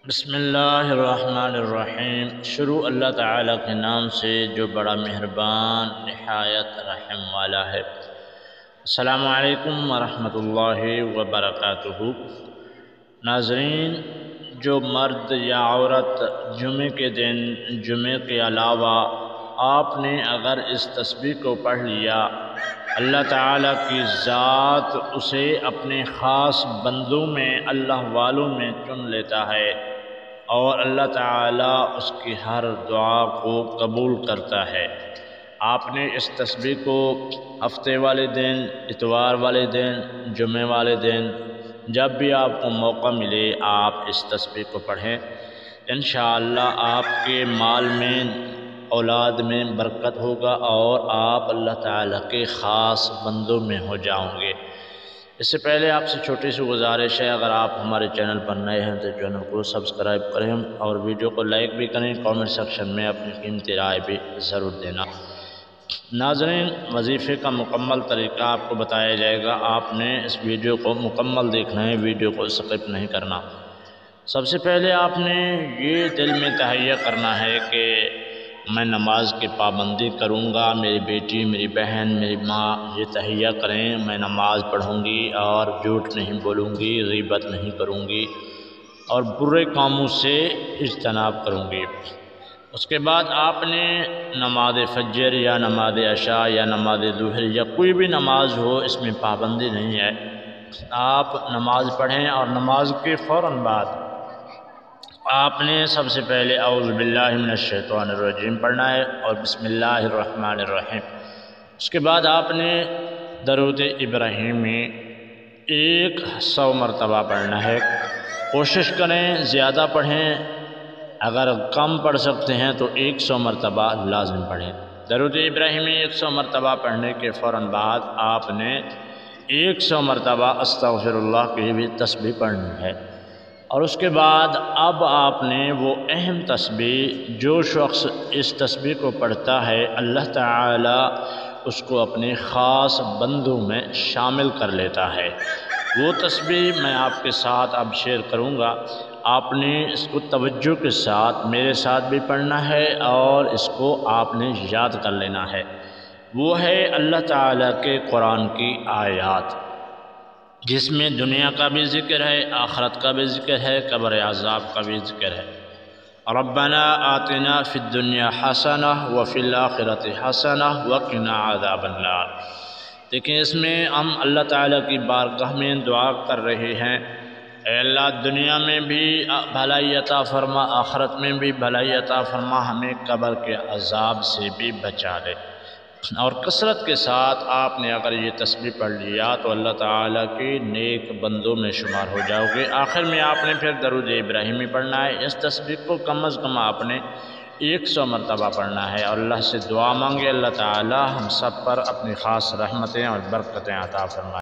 بسم اللہ الرحمن الرحیم۔ شروع اللہ تعالیٰ کے نام سے جو بڑا مہربان نہایت رحم والا ہے۔ السلام علیکم ورحمۃ اللہ وبرکاتہ۔ ناظرین، جو مرد یا عورت جمعے کے دن جمعے کے علاوہ آپ نے اگر اس تسبیح کو پڑھ لیا، اللہ تعالیٰ کی ذات اسے اپنے خاص بندوں میں، اللہ والوں میں چن لیتا ہے اور اللہ تعالیٰ اس کی ہر دعا کو قبول کرتا ہے۔ آپ نے اس تسبیح کو ہفتے والے دن، اتوار والے دن، جمعے والے دن، جب بھی آپ کو موقع ملے آپ اس تسبیح کو پڑھیں۔ انشاءاللہ آپ کے مال میں، اولاد میں برکت ہوگا اور آپ اللہ تعالیٰ کے خاص بندوں میں ہو جاؤں گے۔ اس سے پہلے آپ سے چھوٹی سی گزارش ہے، اگر آپ ہمارے چینل پر نئے ہیں تو چینل کو سبسکرائب کریں اور ویڈیو کو لائک بھی کریں، کامنٹ سیکشن میں اپنی قیمتی رائے بھی ضرور دینا۔ ناظرین، وظیفے کا مکمل طریقہ آپ کو بتایا جائے گا، آپ نے اس ویڈیو کو مکمل دیکھنا ہے، ویڈیو کو سکپ نہیں کرنا۔ سب سے پہلے آپ نے یہ دل میں تہیہ کرنا ہے کہ میں نماز کی پابندی کروں گا، میری بیٹی، میری بہن، میری ماں یہ تہیہ کریں، میں نماز پڑھوں گی اور جھوٹ نہیں بولوں گی، غیبت نہیں کروں گی اور برے کاموں سے اجتناب کروں گی۔ اس کے بعد آپ نے نماز فجر یا نماز عشاء یا نماز ظہر یا کوئی بھی نماز ہو، اس میں پابندی نہیں ہے، آپ نماز پڑھیں اور نماز کے فوراً بعد آپ نے سب سے پہلے اعوذ باللہ من الشیطان الرجیم پڑھنا ہے اور بسم اللہ الرحمن الرحیم۔ اس کے بعد آپ نے درود ابراہیمی 100 مرتبہ پڑھنا ہے۔ کوشش کریں زیادہ پڑھیں، اگر کم پڑھ سکتے ہیں تو 100 مرتبہ لازم پڑھیں۔ درود ابراہیمی 100 مرتبہ پڑھنے کے فوراً بعد آپ نے 100 مرتبہ استغفر اللہ کی بھی تسبیح پڑھنی ہے۔ اور اس کے بعد اب آپ نے وہ اہم تسبیح، جو شخص اس تسبیح کو پڑھتا ہے اللہ تعالیٰ اس کو اپنے خاص بندوں میں شامل کر لیتا ہے، وہ تسبیح میں آپ کے ساتھ اب شیئر کروں گا۔ آپ نے اس کو توجہ کے ساتھ میرے ساتھ بھی پڑھنا ہے اور اس کو آپ نے یاد کر لینا ہے۔ وہ ہے اللہ تعالیٰ کے قرآن کی آیات، جس میں دنیا کا بھی ذکر ہے، آخرت کا بھی ذکر ہے، قبر عذاب کا بھی ذکر ہے۔ ربنا آتنا فی الدنیا حسنہ وفی الآخرۃ حسنہ وقنا عذاب النار۔ دیکھیں، اس میں ہم اللہ تعالیٰ کی بارگاہ میں دعا کر رہے ہیں، اے اللہ دنیا میں بھی بھلائی عطا فرما، آخرت میں بھی بھلائی عطا فرما، ہمیں قبر کے عذاب سے بھی بچا لے۔ اور کثرت کے ساتھ آپ نے اگر یہ تسبیح پڑھ لیا تو اللہ تعالیٰ کے نیک بندوں میں شمار ہو جاؤ گے۔ آخر میں آپ نے پھر درود ابراہیمی پڑھنا ہے۔ اس تسبیح کو کم از کم آپ نے 100 مرتبہ پڑھنا ہے اور اللہ سے دعا مانگے اللہ تعالیٰ ہم سب پر اپنی خاص رحمتیں اور برکتیں عطا فرمائے۔